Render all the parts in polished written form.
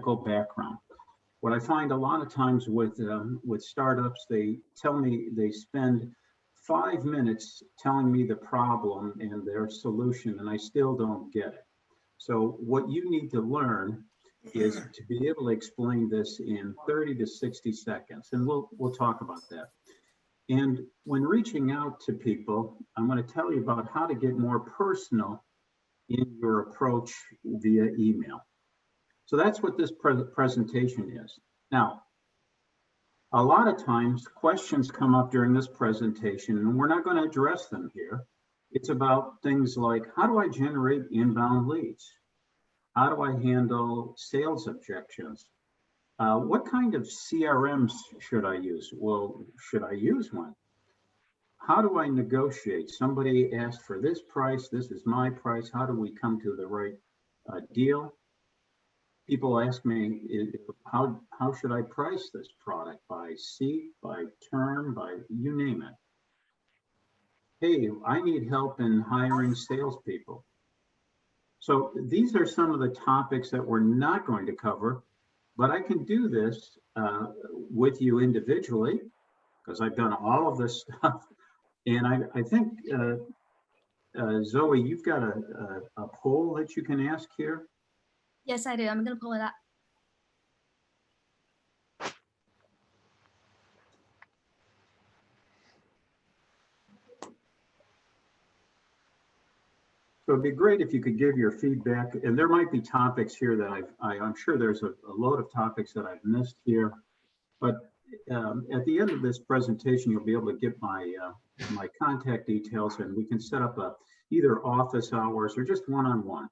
background. What I find a lot of times with startups, they tell me they spend 5 minutes telling me the problem and their solution, and I still don't get it. So what you need to learn is to be able to explain this in 30 to 60 seconds, and we'll talk about that. And when reaching out to people, I'm going to tell you about how to get more personal in your approach via email. So that's what this presentation is. Now, a lot of times questions come up during this presentation, and we're not going to address them here. It's about things like, how do I generate inbound leads? How do I handle sales objections? What kind of CRMs should I use? Well, should I use one? How do I negotiate? Somebody asked for this price, this is my price. How do we come to the right deal? People ask me, how should I price this product? By seat, by term, by you name it. Hey, I need help in hiring salespeople. So these are some of the topics that we're not going to cover, but I can do this with you individually because I've done all of this stuff. And I think, Zoe, you've got a poll that you can ask here. Yes, I do. I'm going to pull it up. So it'd be great if you could give your feedback, and there might be topics here that I'm sure there's a load of topics that I've missed here, but at the end of this presentation, you'll be able to get my my contact details, and we can set up either office hours or just one-on-one.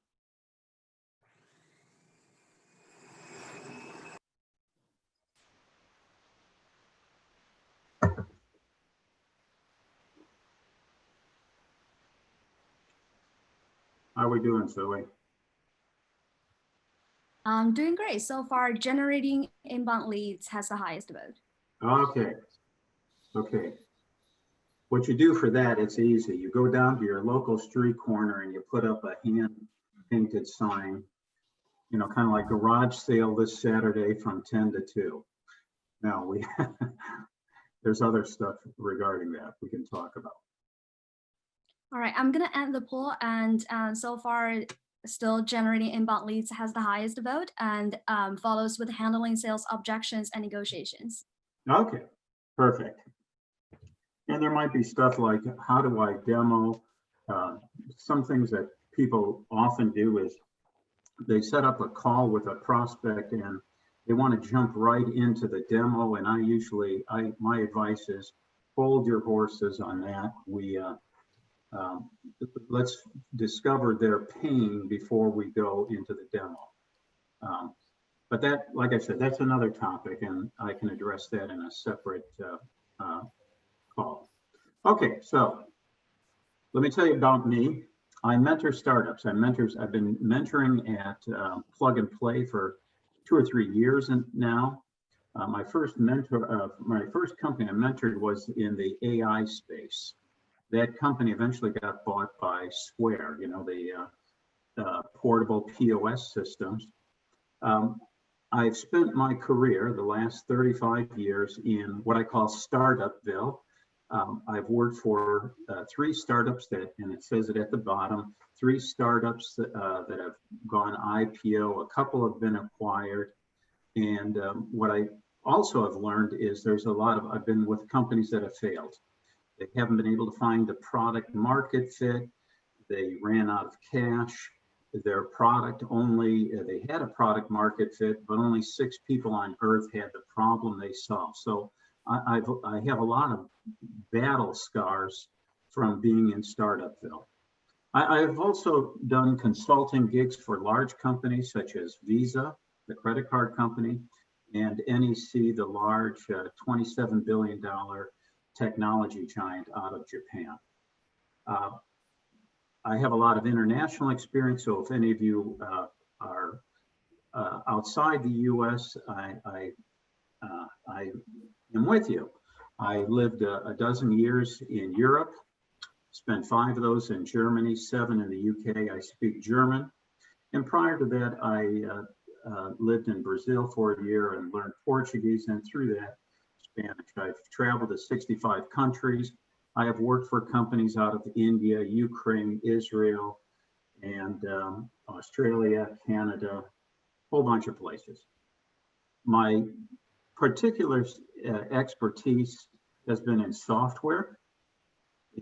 How are we doing, Zoe? I'm doing great. So far, generating inbound leads has the highest vote. Okay. Okay. What you do for that, it's easy. You go down to your local street corner and you put up a hand-painted sign, you know, kind of like garage sale this Saturday from 10 to 2. Now, there's other stuff regarding that we can talk about. All right, I'm gonna end the poll, and so far, still generating inbound leads has the highest vote, and follows with handling sales objections and negotiations. Okay, perfect. And there might be stuff like, how do I demo? Some things that people often do is they set up a call with a prospect and they want to jump right into the demo. And my advice is hold your horses on that. Let's discover their pain before we go into the demo. But that, like I said, that's another topic, and I can address that in a separate call. Okay, so let me tell you about me. I mentor startups. I've been mentoring at Plug and Play for 2 or 3 years now. My first company I mentored was in the AI space. That company eventually got bought by Square, you know, the portable POS systems. I've spent my career, the last 35 years, in what I call Startupville. I've worked for 3 startups and it says it at the bottom, 3 startups that have gone IPO, a couple have been acquired. And what I also have learned is I've been with companies that have failed. They haven't been able to find the product market fit. They ran out of cash. Their product they had a product market fit, but only 6 people on earth had the problem they solved. So I have a lot of battle scars from being in Startupville. I've also done consulting gigs for large companies such as Visa, the credit card company, and NEC, the large $27 billion technology giant out of Japan. I have a lot of international experience, so if any of you are outside the US, I am with you. I lived a dozen years in Europe, spent 5 of those in Germany, 7 in the UK. I speak German. And prior to that, lived in Brazil for a year and learned Portuguese, and through that, Spanish. I've traveled to 65 countries. I have worked for companies out of India, Ukraine, Israel, and Australia, Canada, a whole bunch of places. My particular expertise has been in software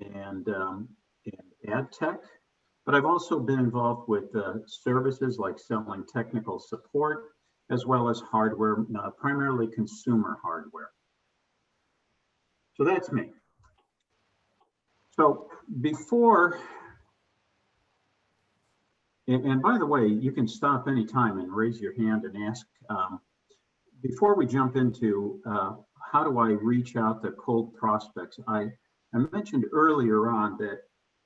and ad tech, but I've also been involved with services like selling technical support, as well as hardware, primarily consumer hardware. So that's me. So before, and by the way, you can stop anytime and raise your hand and ask, before we jump into how do I reach out to cold prospects, I mentioned earlier on that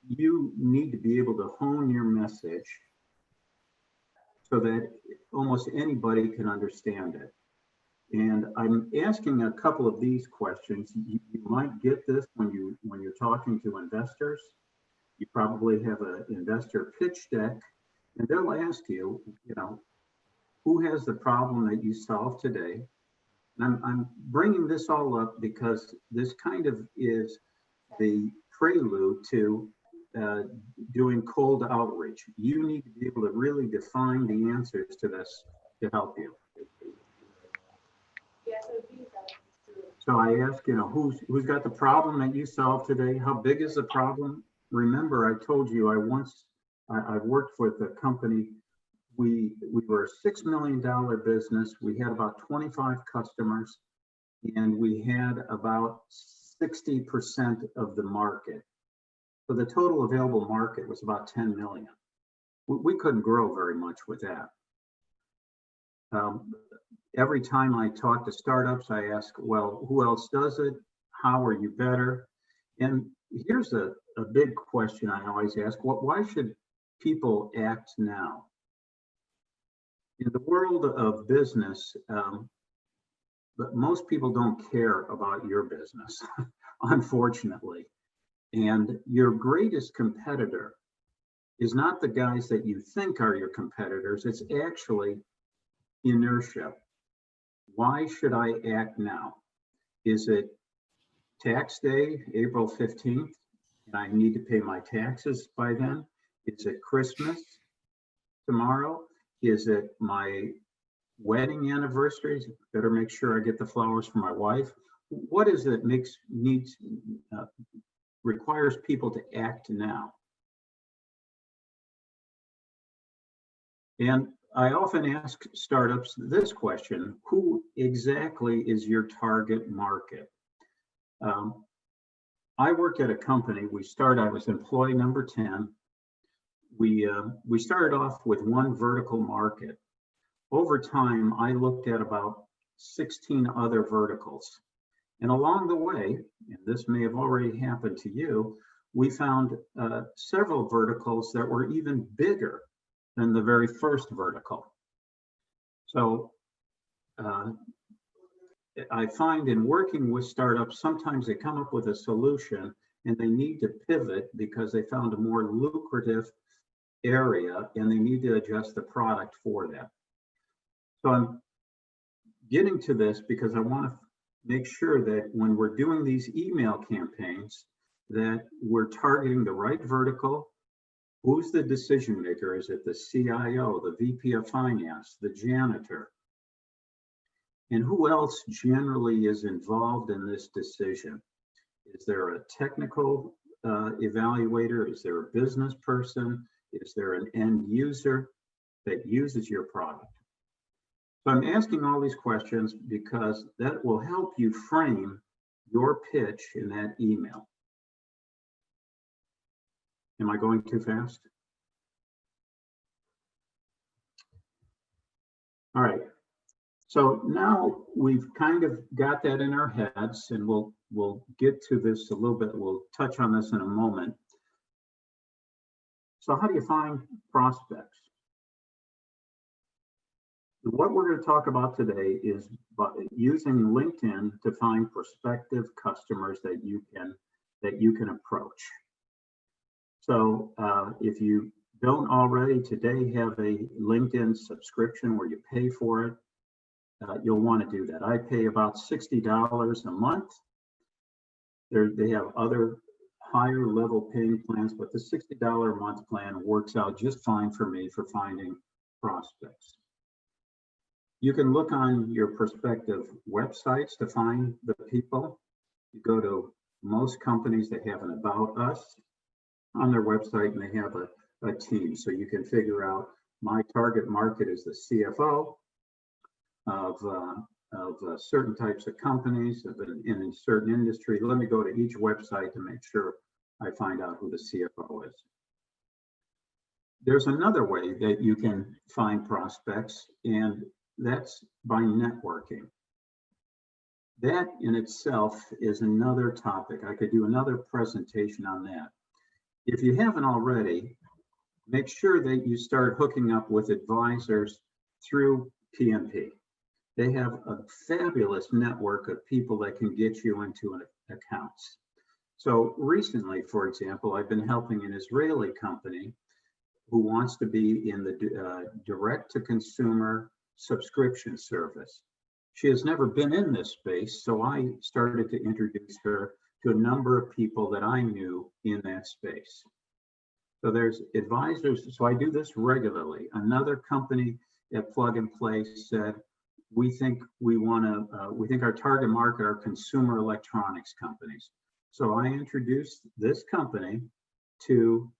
you need to be able to hone your message so that almost anybody can understand it. And I'm asking a couple of these questions. You might get this when you're talking to investors. You probably have an investor pitch deck, and they'll ask you, who has the problem that you solve today? And I'm bringing this all up because this kind of is the prelude to doing cold outreach. You need to be able to really define the answers to this to help you. So I ask, who's got the problem that you solve today? How big is the problem? Remember, I told you I worked with a company. We were a $6 million business. We had about 25 customers, and we had about 60% of the market. So the total available market was about 10 million. We couldn't grow very much with that. Every time I talk to startups, I ask, well, who else does it? How are you better? And here's a big question I always ask. Why should people act now? In the world of business, but most people don't care about your business, unfortunately. And your greatest competitor is not the guys that you think are your competitors. It's actually inertia. Why should I act now? Is it tax day, April 15th, and I need to pay my taxes by then? Is it Christmas tomorrow? Is it my wedding anniversary? Better make sure I get the flowers for my wife. What is it requires people to act now? And I often ask startups this question: who exactly is your target market? I work at a company. I was employee number 10. We started off with one vertical market. Over time, I looked at about 16 other verticals. And along the way, and this may have already happened to you, we found several verticals that were even bigger than the very first vertical. So I find in working with startups, sometimes they come up with a solution and they need to pivot because they found a more lucrative area and they need to adjust the product for that. So I'm getting to this because I want to make sure that when we're doing these email campaigns, that we're targeting the right vertical. Who's the decision maker? Is it the CIO, the VP of finance, the janitor? And who else generally is involved in this decision? Is there a technical evaluator? Is there a business person? Is there an end user that uses your product? So I'm asking all these questions because that will help you frame your pitch in that email. Am I going too fast? All right. So now we've kind of got that in our heads, and we'll get to this a little bit. We'll touch on this in a moment. So how do you find prospects? What we're going to talk about today is using LinkedIn to find prospective customers that you can approach. So if you don't already today have a LinkedIn subscription where you pay for it, you'll want to do that. I pay about $60 a month. They have other higher level paying plans, but the $60 a month plan works out just fine for me for finding prospects. You can look on your prospective websites to find the people. You go to most companies that have an About Us on their website, and they have a team. So you can figure out my target market is the CFO of certain types of companies in a certain industry. Let me go to each website to make sure I find out who the CFO is. There's another way that you can find prospects, and that's by networking. That in itself is another topic. I could do another presentation on that. If you haven't already, make sure that you start hooking up with advisors through PnP. They have a fabulous network of people that can get you into accounts. So recently, for example, I've been helping an Israeli company who wants to be in the direct-to-consumer subscription service. She has never been in this space, so I started to introduce her to a number of people that I knew in that space. So there's advisors, so I do this regularly. Another company at Plug and Play said, we think our target market are consumer electronics companies. So I introduced this company to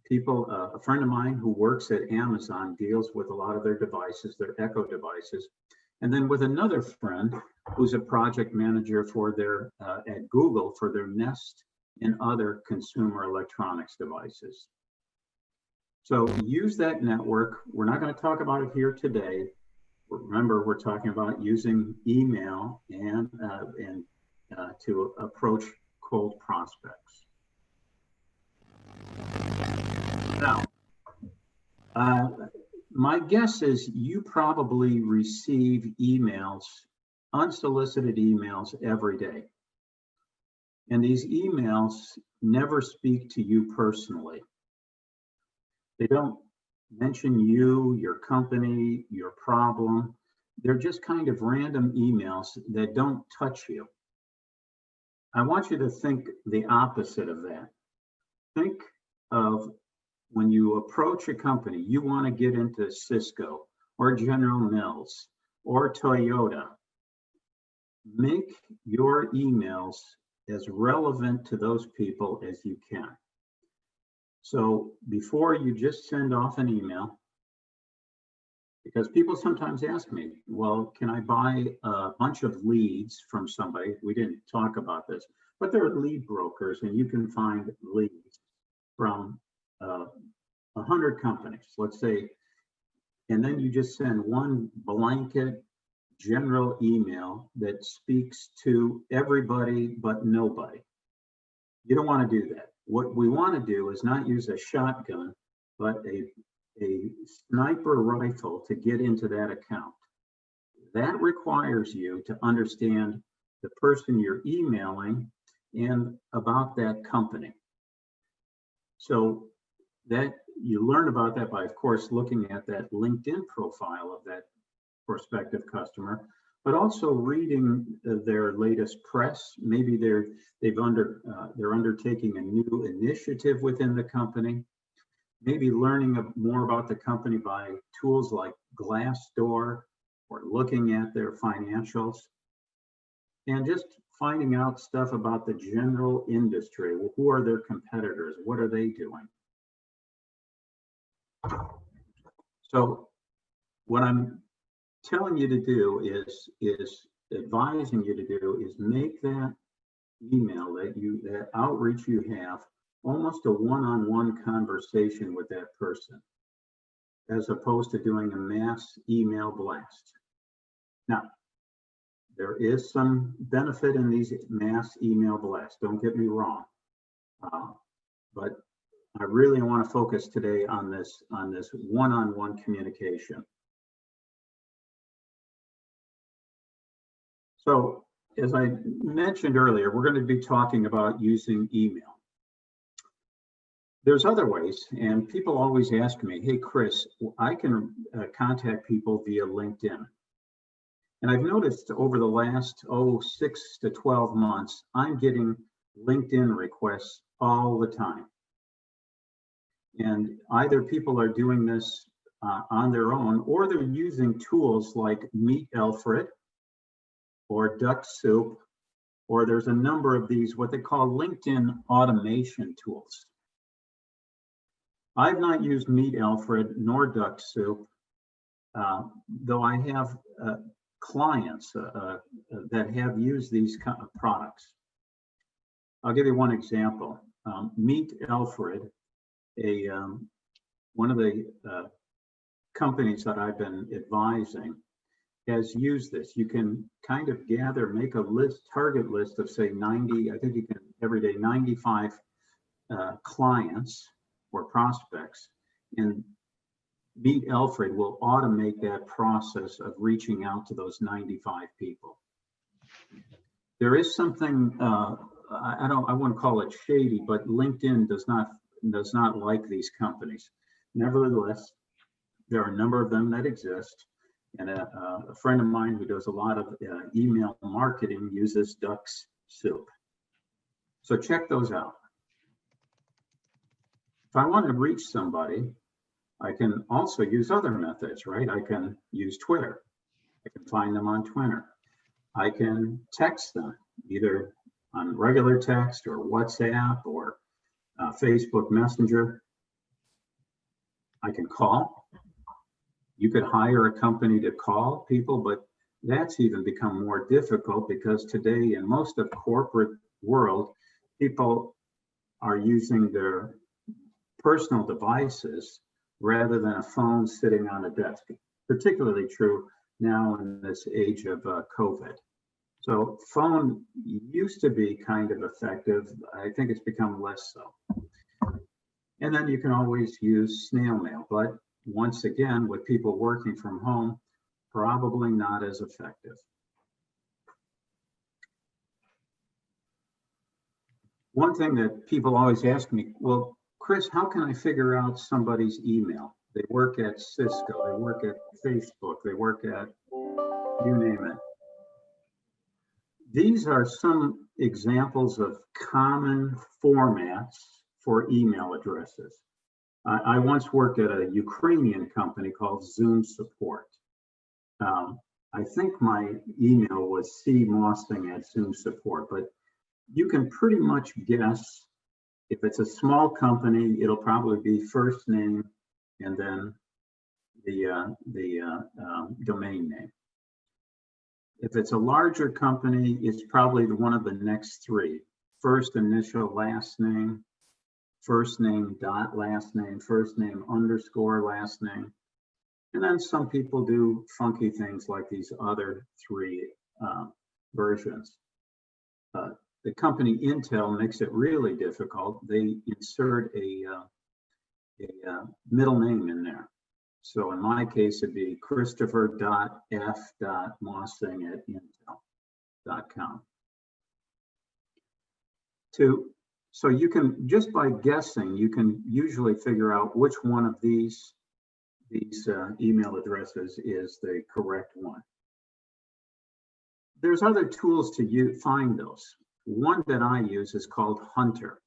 people. A friend of mine who works at Amazon deals with a lot of their devices, their Echo devices. And then with another friend who's a project manager for their at Google for their Nest and other consumer electronics devices. So use that network. We're not going to talk about it here today. Remember, we're talking about using email and to approach cold prospects. Now, my guess is you probably receive emails, unsolicited emails every day. And these emails never speak to you personally. They don't mention you, your company, your problem. They're just kind of random emails that don't touch you. I want you to think the opposite of that. Think of when you approach a company, you want to get into Cisco or General Mills or Toyota. Make your emails as relevant to those people as you can. So before you just send off an email, because people sometimes ask me, well, can I buy a bunch of leads from somebody? We didn't talk about this, but there are lead brokers, and you can find leads from 100 companies, let's say, and then you just send one blanket general email that speaks to everybody but nobody. You don't want to do that. What we want to do is not use a shotgun, but a sniper rifle to get into that account. That requires you to understand the person you're emailing and about that company. So that you learn about that by, of course, looking at that LinkedIn profile of that prospective customer, but also reading their latest press. Maybe they're undertaking a new initiative within the company. Maybe learning more about the company by tools like Glassdoor or looking at their financials, and just finding out stuff about the general industry. Well, who are their competitors? What are they doing? So what I'm telling you to do is advising you to do is make that email, that outreach you have, almost a one-on-one conversation with that person, as opposed to doing a mass email blast. Now, there is some benefit in these mass email blasts, don't get me wrong, but I really want to focus today on this one-on-one communication. So, as I mentioned earlier, we're going to be talking about using email. There's other ways, and people always ask me, hey, Chris, I can contact people via LinkedIn. And I've noticed over the last, 6 to 12 months, I'm getting LinkedIn requests all the time. And either people are doing this on their own, or they're using tools like Meet Alfred or Duck Soup, or there's a number of these, what they call LinkedIn automation tools. I've not used Meet Alfred nor Duck Soup, though I have clients that have used these kind of products. I'll give you one example. Meet Alfred, one of the companies that I've been advising, has used this. You can kind of make a list, target list of say 90, I think you can every day, 95 clients or prospects, and Meet Alfred will automate that process of reaching out to those 95 people. There is something, I wouldn't call it shady, but LinkedIn does not like these companies. Nevertheless, there are a number of them that exist. And a friend of mine who does a lot of email marketing uses Duck Soup. So check those out. If I want to reach somebody, I can also use other methods, right? I can use Twitter. I can find them on Twitter. I can text them either on regular text or WhatsApp or Facebook Messenger. I can call. You could hire a company to call people, but that's even become more difficult because today in most of corporate world, people are using their personal devices rather than a phone sitting on a desk. Particularly true now in this age of COVID. So phone used to be kind of effective. I think it's become less so. And then you can always use snail mail, but once again, with people working from home, probably not as effective. One thing that people always ask me, well, Chris, how can I figure out somebody's email? They work at Cisco, they work at Facebook, they work at, you name it. These are some examples of common formats for email addresses. I once worked at a Ukrainian company called Zoom Support. I think my email was cmossing@Zoom Support, but you can pretty much guess if it's a small company, it'll probably be first name and then the domain name. If it's a larger company, it's probably one of the next three: first initial, last name, first name dot last name, first name underscore last name. And then some people do funky things like these other three versions. The company Intel makes it really difficult. They insert a middle name in there. So in my case, it'd be christopher.f.mossing@intel.com. So you can, just by guessing, you can usually figure out which one of these email addresses is the correct one. There's other tools to find those. One that I use is called Hunter.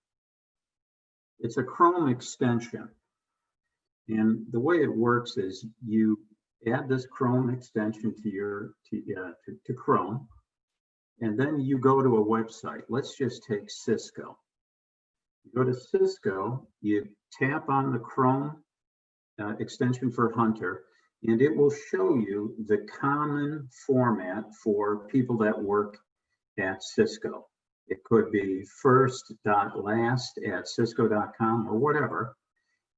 It's a Chrome extension. And the way it works is you add this Chrome extension to Chrome, and then you go to a website. Let's just take Cisco. You go to Cisco, you tap on the Chrome extension for Hunter, and it will show you the common format for people that work at Cisco. It could be first.last@cisco.com or whatever.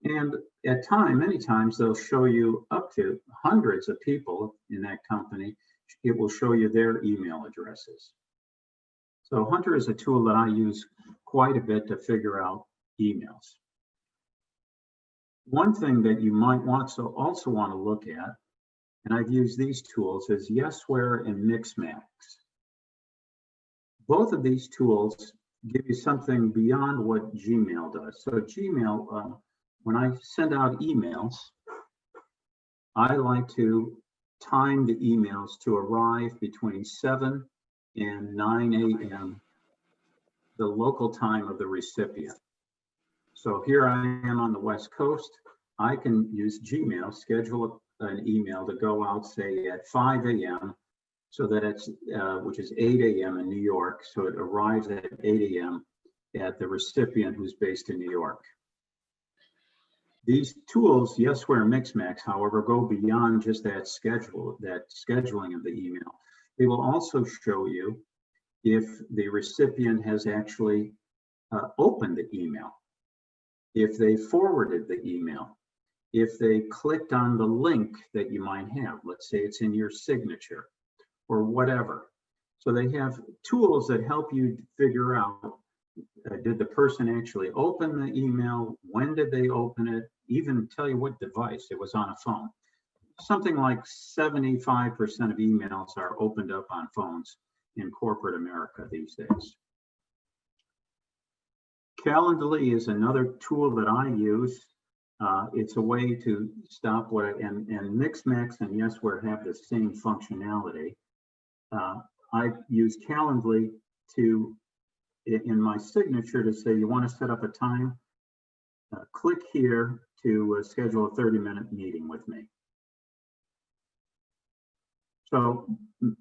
And many times they'll show you up to hundreds of people in that company. It will show you their email addresses. So Hunter is a tool that I use quite a bit to figure out emails. One thing that you might also want to look at, and I've used these tools, is Yesware and Mixmax. Both of these tools give you something beyond what Gmail does. So Gmail, when I send out emails, I like to time the emails to arrive between 7 and 9 a.m., the local time of the recipient. So here I am on the West Coast. I can use Gmail, schedule an email to go out, say at 5 a.m., so that it's, which is 8 a.m. in New York. So it arrives at 8 a.m. at the recipient who's based in New York. These tools, Yesware and Mixmax, however, go beyond just that scheduling of the email. They will also show you if the recipient has actually opened the email, if they forwarded the email, if they clicked on the link that you might have. Let's say it's in your signature or whatever. So they have tools that help you figure out, did the person actually open the email? When did they open it? Even tell you what device. It was on a phone. Something like 75% of emails are opened up on phones in corporate America these days. Calendly is another tool that I use. It's a way to stop and Mixmax and Yesware have the same functionality. I use Calendly to, in my signature, to say you want to set up a time, click here to schedule a 30-minute meeting with me. So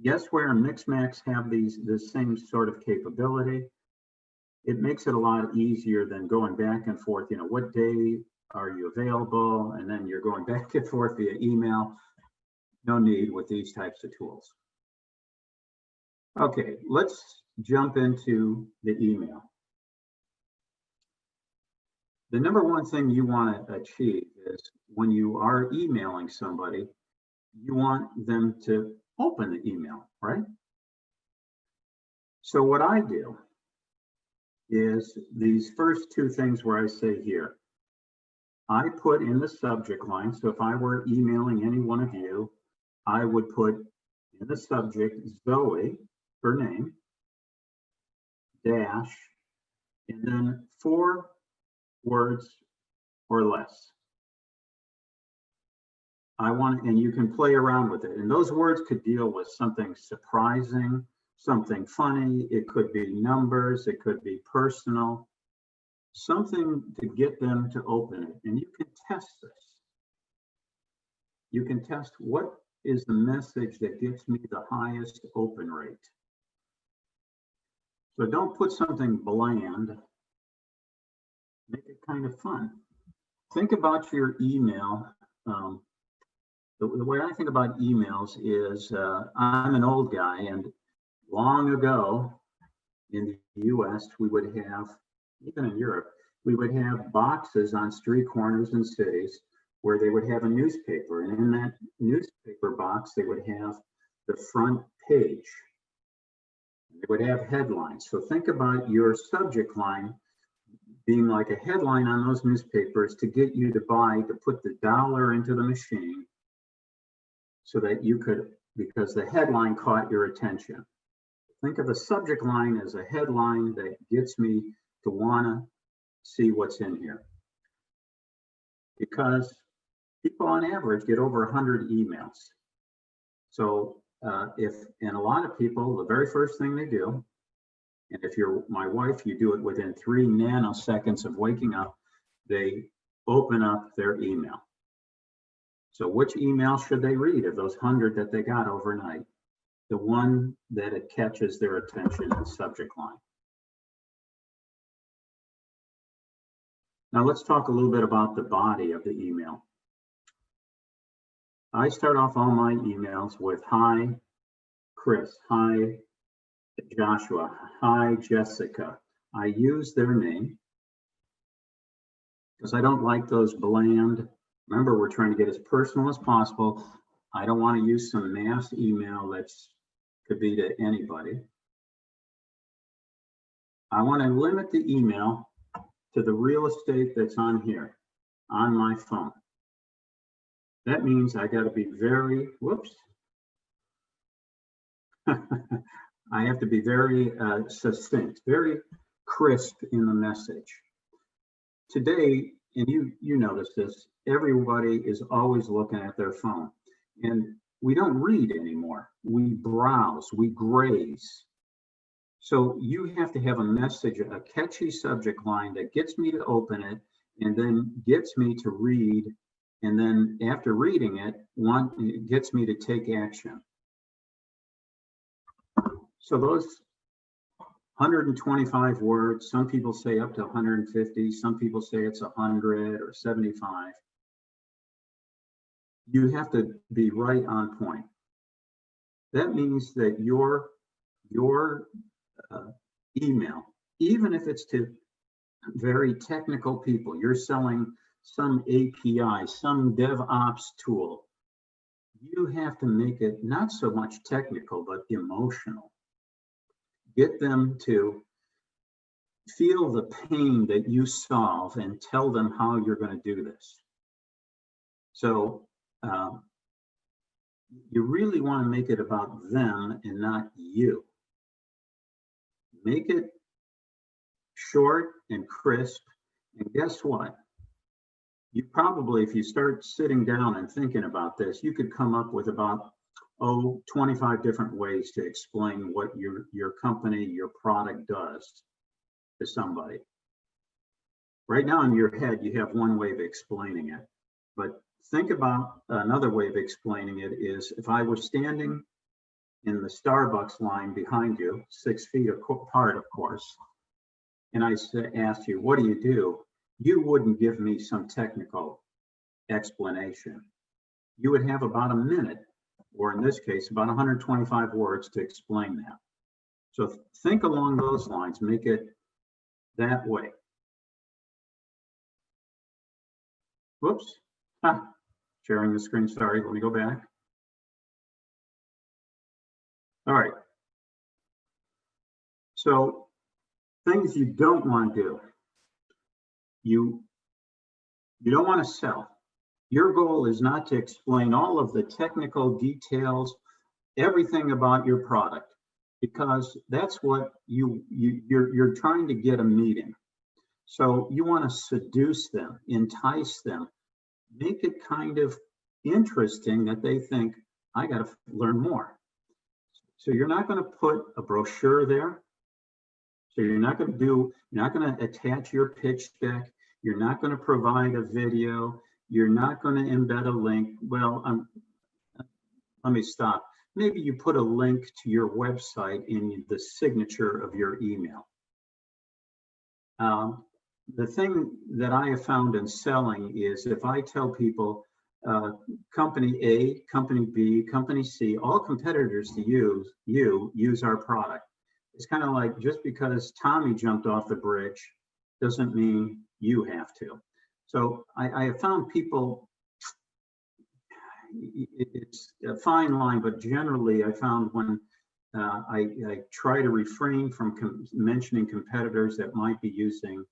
Yesware and Mixmax have this same sort of capability. It makes it a lot easier than going back and forth, what day are you available? And then you're going back and forth via email. No need with these types of tools. Okay, let's jump into the email. The number one thing you want to achieve is when you are emailing somebody, you want them to open the email, right? So what I do is these first two things where I say here, I put in the subject line. So if I were emailing any one of you, I would put in the subject Zoe, her name, dash, and then 4 words or less. And you can play around with it. And those words could deal with something surprising, something funny. It could be numbers, it could be personal, something to get them to open it. And you can test this. You can test what is the message that gets me the highest open rate. So don't put something bland, make it kind of fun. Think about your email. The way I think about emails is I'm an old guy, and long ago in the US, we would have, even in Europe, we would have boxes on street corners in cities where they would have a newspaper. And in that newspaper box, they would have the front page. They would have headlines. So think about your subject line being like a headline on those newspapers to get you to put the dollar into the machine so that you could, because the headline caught your attention. Think of a subject line as a headline that gets me to want to see what's in here. Because people on average get over 100 emails. So and a lot of people, the very first thing they do, and if you're my wife, you do it within 3 nanoseconds of waking up, they open up their email. So which email should they read of those 100 that they got overnight? The one that it catches their attention in the subject line. Now let's talk a little bit about the body of the email. I start off all my emails with, hi, Chris, hi, Joshua, hi, Jessica. I use their name because I don't like those bland. Remember, we're trying to get as personal as possible. I don't want to use some mass email that's could be to anybody. I want to limit the email to the real estate that's on here, on my phone. That means I got to be very, I have to be very succinct, very crisp in the message. Today, and you notice this, everybody is always looking at their phone, and we don't read anymore. We browse, we graze. So you have to have a message, a catchy subject line that gets me to open it and then gets me to read. And then after reading it, it gets me to take action. So those 125 words, some people say up to 150, some people say it's 100 or 75. You have to be right on point. That means that your email, even if it's to very technical people, you're selling some API, some DevOps tool, you have to make it not so much technical, but emotional. Get them to feel the pain that you solve and tell them how you're going to do this. So you really want to make it about them and not you. Make it short and crisp. And guess what? You probably, if you start sitting down and thinking about this, you could come up with about 25 different ways to explain what your company, your product does to somebody. Right now in your head, you have one way of explaining it, but think about another way of explaining it is if I was standing in the Starbucks line behind you, 6 feet apart, of course, and I asked you, what do? You wouldn't give me some technical explanation. You would have about a minute, or in this case, about 125 words to explain that. So think along those lines, make it that way. Whoops, sharing the screen, sorry, let me go back. All right. So things you don't want to do. You don't want to sell. Your goal is not to explain all of the technical details, everything about your product, because that's what you're trying to get a meeting. So you want to seduce them, entice them, make it kind of interesting that they think, I got to learn more. So you're not going to put a brochure there. So you're not going to attach your pitch deck. You're not going to provide a video. You're not going to embed a link. Well, let me stop. Maybe you put a link to your website in the signature of your email. The thing that I have found in selling is if I tell people company A, company B, company C, all competitors to use our product. It's kind of like just because Tommy jumped off the bridge doesn't mean you have to. So I have found people, it's a fine line, but generally I found when I try to refrain from mentioning competitors that might be using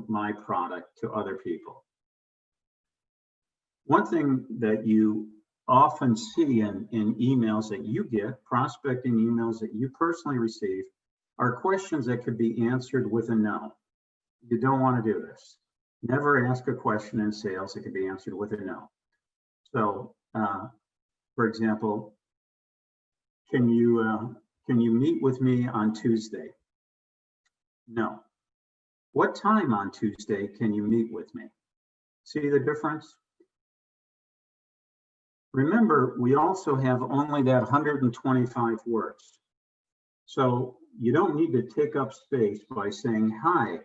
my product to other people. One thing that you often see in emails that you get, prospecting emails that you personally receive, are questions that could be answered with a no. You don't want to do this. Never ask a question in sales that could be answered with a no. So, for example, can you meet with me on Tuesday? No. What time on Tuesday can you meet with me? See the difference? Remember, we also have only that 125 words. So you don't need to take up space by saying, hi,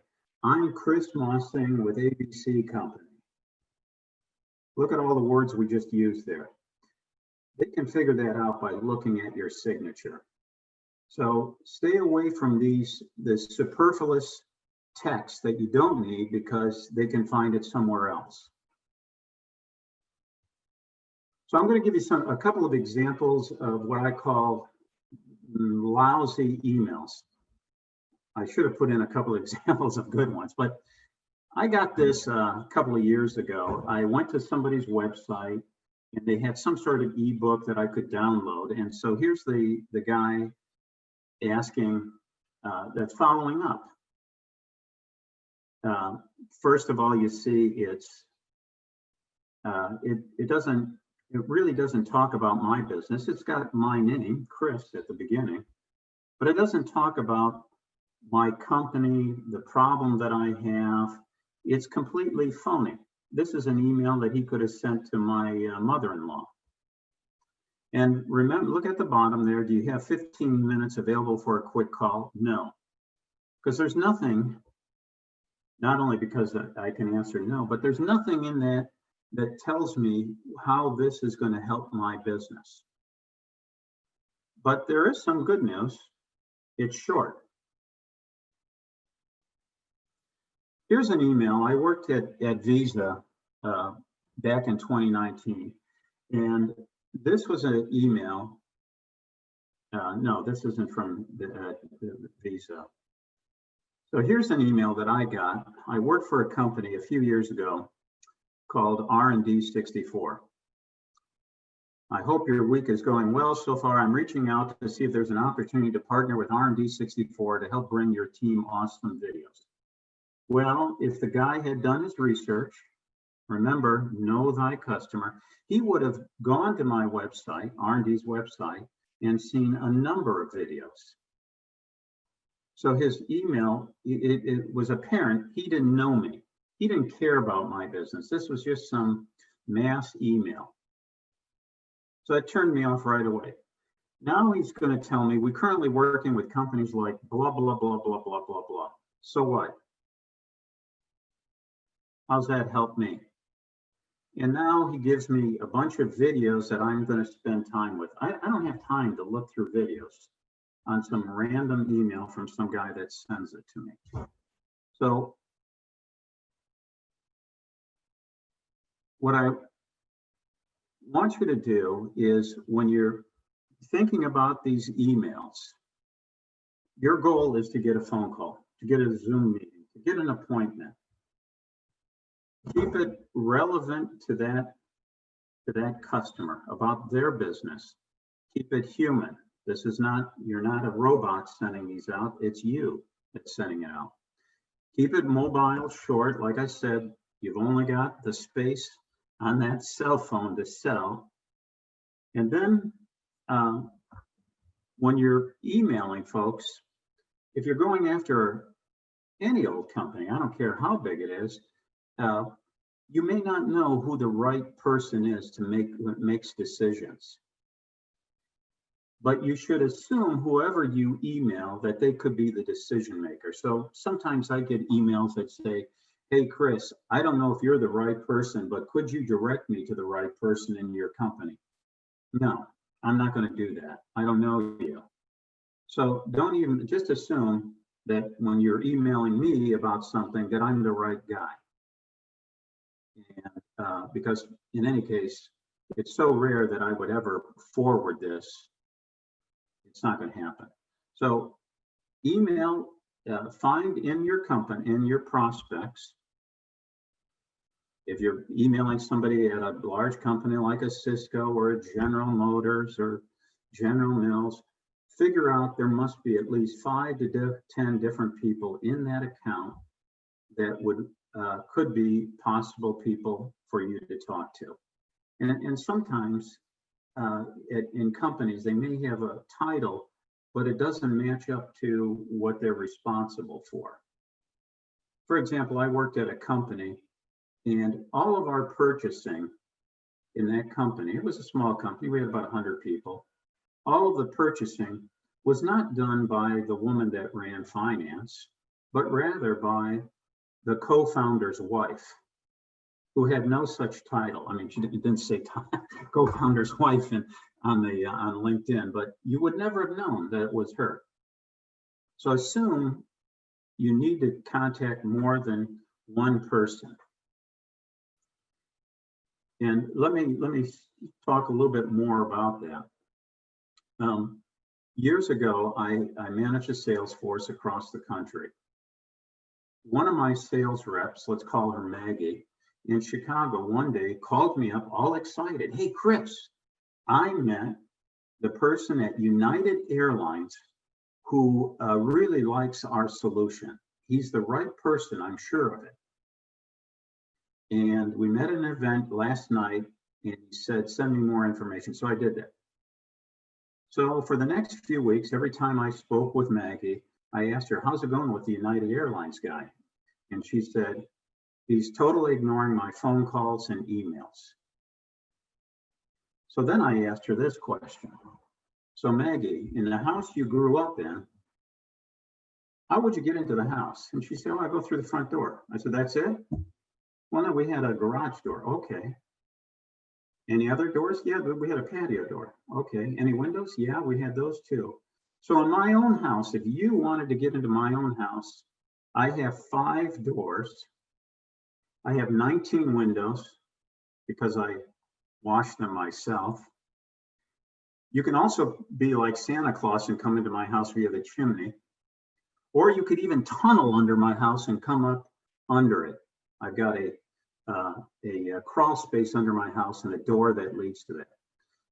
I'm Chris Mossing with ABC Company. Look at all the words we just used there. They can figure that out by looking at your signature. So stay away from this superfluous text that you don't need because they can find it somewhere else. So I'm going to give you a couple of examples of what I call lousy emails. I should have put in a couple of examples of good ones, but I got this a couple of years ago. I went to somebody's website and they had some sort of ebook that I could download. And so here's the guy asking, that's following up. First of all, you see it really doesn't talk about my business. It's got my name, Chris, at the beginning, but it doesn't talk about my company, the problem that I have. It's completely phony. This is an email that he could have sent to my mother-in-law. And remember, look at the bottom there. Do you have 15 minutes available for a quick call? No, because there's nothing, not only because I can answer no, but there's nothing in that that tells me how this is going to help my business. But there is some good news. It's short. Here's an email. I worked at Visa back in 2019, and this was an email. No, this isn't from the Visa. So here's an email that I got. I worked for a company a few years ago called R&D 64. I hope your week is going well so far. I'm reaching out to see if there's an opportunity to partner with R&D 64 to help bring your team awesome videos. Well, if the guy had done his research, remember, know thy customer, he would have gone to my website, R&D's website, and seen a number of videos. So his email, it was apparent he didn't know me. He didn't care about my business. This was just some mass email. So it turned me off right away. Now he's going to tell me, we're currently working with companies like blah, blah, blah, blah, blah, blah, blah. So what? How's that help me? And now he gives me a bunch of videos that I'm going to spend time with. I don't have time to look through videos on some random email from some guy that sends it to me. So what I want you to do is, when you're thinking about these emails, your goal is to get a phone call, to get a Zoom meeting, to get an appointment. Keep it relevant to that customer, about their business. Keep it human. This is not, you're not a robot sending these out. It's you that's sending it out. Keep it mobile, short. Like I said, you've only got the space on that cell phone to sell. And then when you're emailing folks, if you're going after any old company, I don't care how big it is, you may not know who the right person is to makes decisions. But you should assume whoever you email that they could be the decision maker. So sometimes I get emails that say, hey, Chris, I don't know if you're the right person, but could you direct me to the right person in your company? No, I'm not going to do that. I don't know you. So don't even, just assume that when you're emailing me about something that I'm the right guy. And because in any case, it's so rare that I would ever forward this. It's not going to happen. So email, find in your company, in your prospects. If you're emailing somebody at a large company like a Cisco or a General Motors or General Mills, figure out there must be at least 5 to 10 different people in that account that would could be possible people for you to talk to. And sometimes in companies, they may have a title, but it doesn't match up to what they're responsible for. For example, I worked at a company, and all of our purchasing in that company, it was a small company, we had about 100 people. All of the purchasing was not done by the woman that ran finance, but rather by the co-founder's wife, who had no such title. I mean, she didn't say co-founder's wife on LinkedIn, but you would never have known that it was her. So assume you need to contact more than one person. And let me talk a little bit more about that. Years ago, I managed a sales force across the country. One of my sales reps, let's call her Maggie, in Chicago one day called me up all excited. Hey, Chris, I met the person at United Airlines who really likes our solution. He's the right person, I'm sure of it. And we met at an event last night, and he said, send me more information. So I did that. So for the next few weeks, every time I spoke with Maggie, I asked her, how's it going with the United Airlines guy? And she said, he's totally ignoring my phone calls and emails. So then I asked her this question. So Maggie, in the house you grew up in, how would you get into the house? And she said, oh, I go through the front door. I said, that's it? Well, no, we had a garage door. Okay. Any other doors? Yeah, but we had a patio door. Okay. Any windows? Yeah, we had those too. So in my own house, if you wanted to get into my own house, I have 5 doors. I have 19 windows because I wash them myself. You can also be like Santa Claus and come into my house via the chimney. Or you could even tunnel under my house and come up under it. I've got a crawl space under my house and a door that leads to that.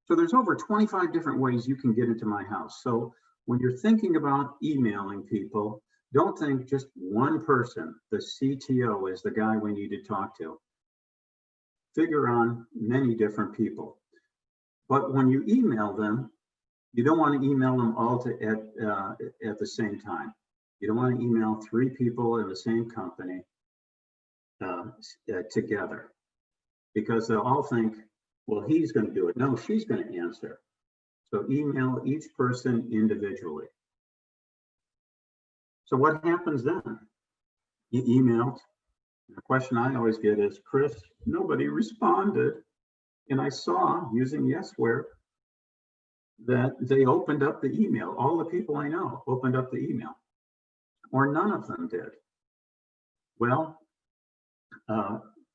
So there's over 25 different ways you can get into my house. So when you're thinking about emailing people, don't think just one person, the CTO is the guy we need to talk to. Figure on many different people. But when you email them, you don't want to email them all at the same time. You don't want to email 3 people in the same company together, because they'll all think, well, he's going to do it. No, she's going to answer. So email each person individually. So what happens then? You emailed. The question I always get is, Chris, nobody responded. And I saw, using Yesware, that they opened up the email. All the people I know opened up the email, or none of them did. Well,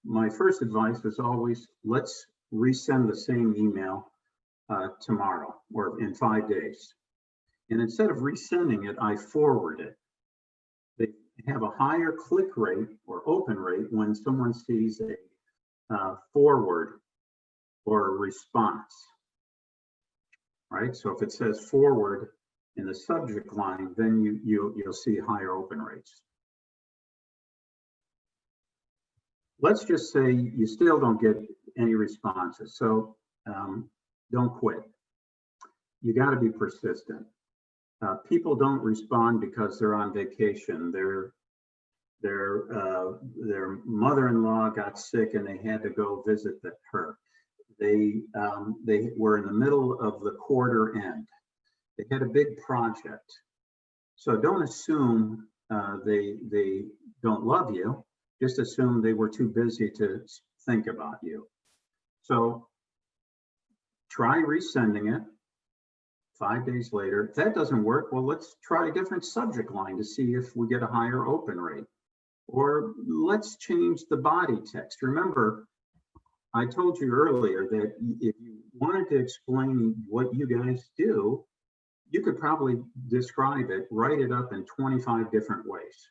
my first advice is always, let's resend the same email tomorrow or in 5 days. And instead of resending it, I forward it. They have a higher click rate or open rate when someone sees a forward or a response, right? So if it says forward in the subject line, then you'll see higher open rates. Let's just say you still don't get any responses. So don't quit. You got to be persistent. People don't respond because they're on vacation. Their mother-in-law got sick and they had to go visit her. They were in the middle of the quarter end. They had a big project. So don't assume they don't love you. Just assume they were too busy to think about you. So try resending it 5 days later. If that doesn't work, well, let's try a different subject line to see if we get a higher open rate. Or let's change the body text. Remember, I told you earlier that if you wanted to explain what you guys do, you could probably describe it, write it up in 25 different ways.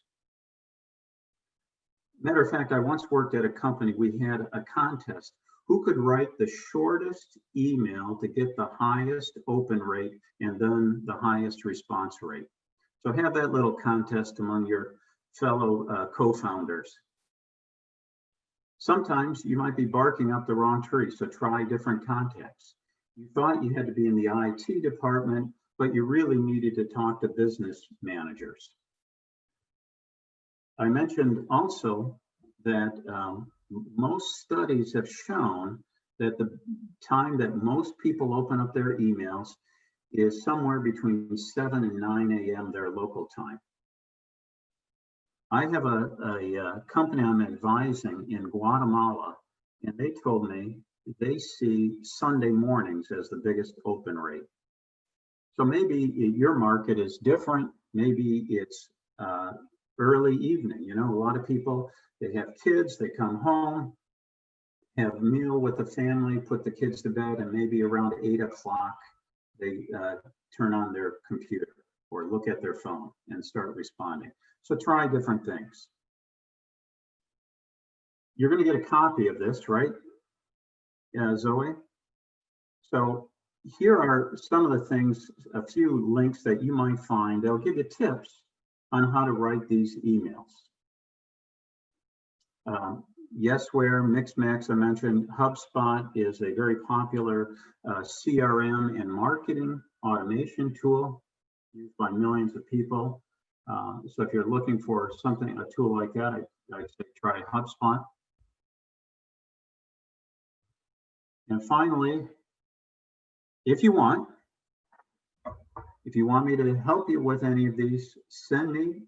Matter of fact, I once worked at a company, we had a contest. Who could write the shortest email to get the highest open rate and then the highest response rate? So have that little contest among your fellow co-founders. Sometimes you might be barking up the wrong tree, so try different contexts. You thought you had to be in the IT department, but you really needed to talk to business managers. I mentioned also that most studies have shown that the time that most people open up their emails is somewhere between 7 and 9 a.m. their local time. I have a company I'm advising in Guatemala, and they told me they see Sunday mornings as the biggest open rate. So maybe your market is different. Maybe it's early evening. You know, a lot of people, they have kids, they come home, have a meal with the family, put the kids to bed, and maybe around 8 o'clock, they turn on their computer or look at their phone and start responding. So try different things. You're going to get a copy of this, right, Zoe? So here are some of the things, a few links that you might find. They'll give you tips on how to write these emails. Yesware, Mixmax, I mentioned. HubSpot is a very popular CRM and marketing automation tool used by millions of people. So if you're looking for something, a tool like that, I'd say try HubSpot. And finally, if you want me to help you with any of these, send me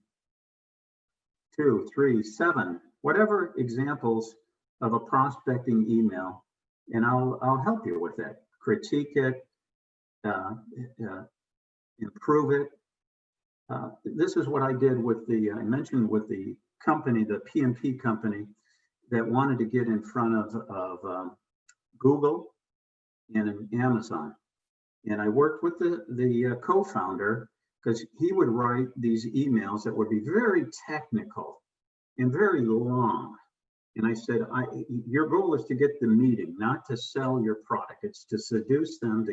2, 3, 7, whatever examples of a prospecting email, and I'll help you with it, critique it, improve it. This is what I did with I mentioned with the company, the PnP company, that wanted to get in front of Google and Amazon. And I worked with the co-founder, because he would write these emails that would be very technical and very long. And I said, your goal is to get the meeting, not to sell your product. It's to seduce them, to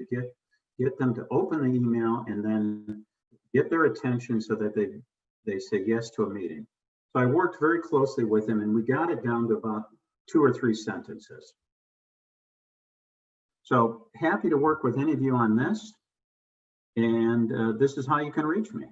get them to open the email and then get their attention so that they say yes to a meeting. So I worked very closely with him, and we got it down to about 2 or 3 sentences. So happy to work with any of you on this. And this is how you can reach me.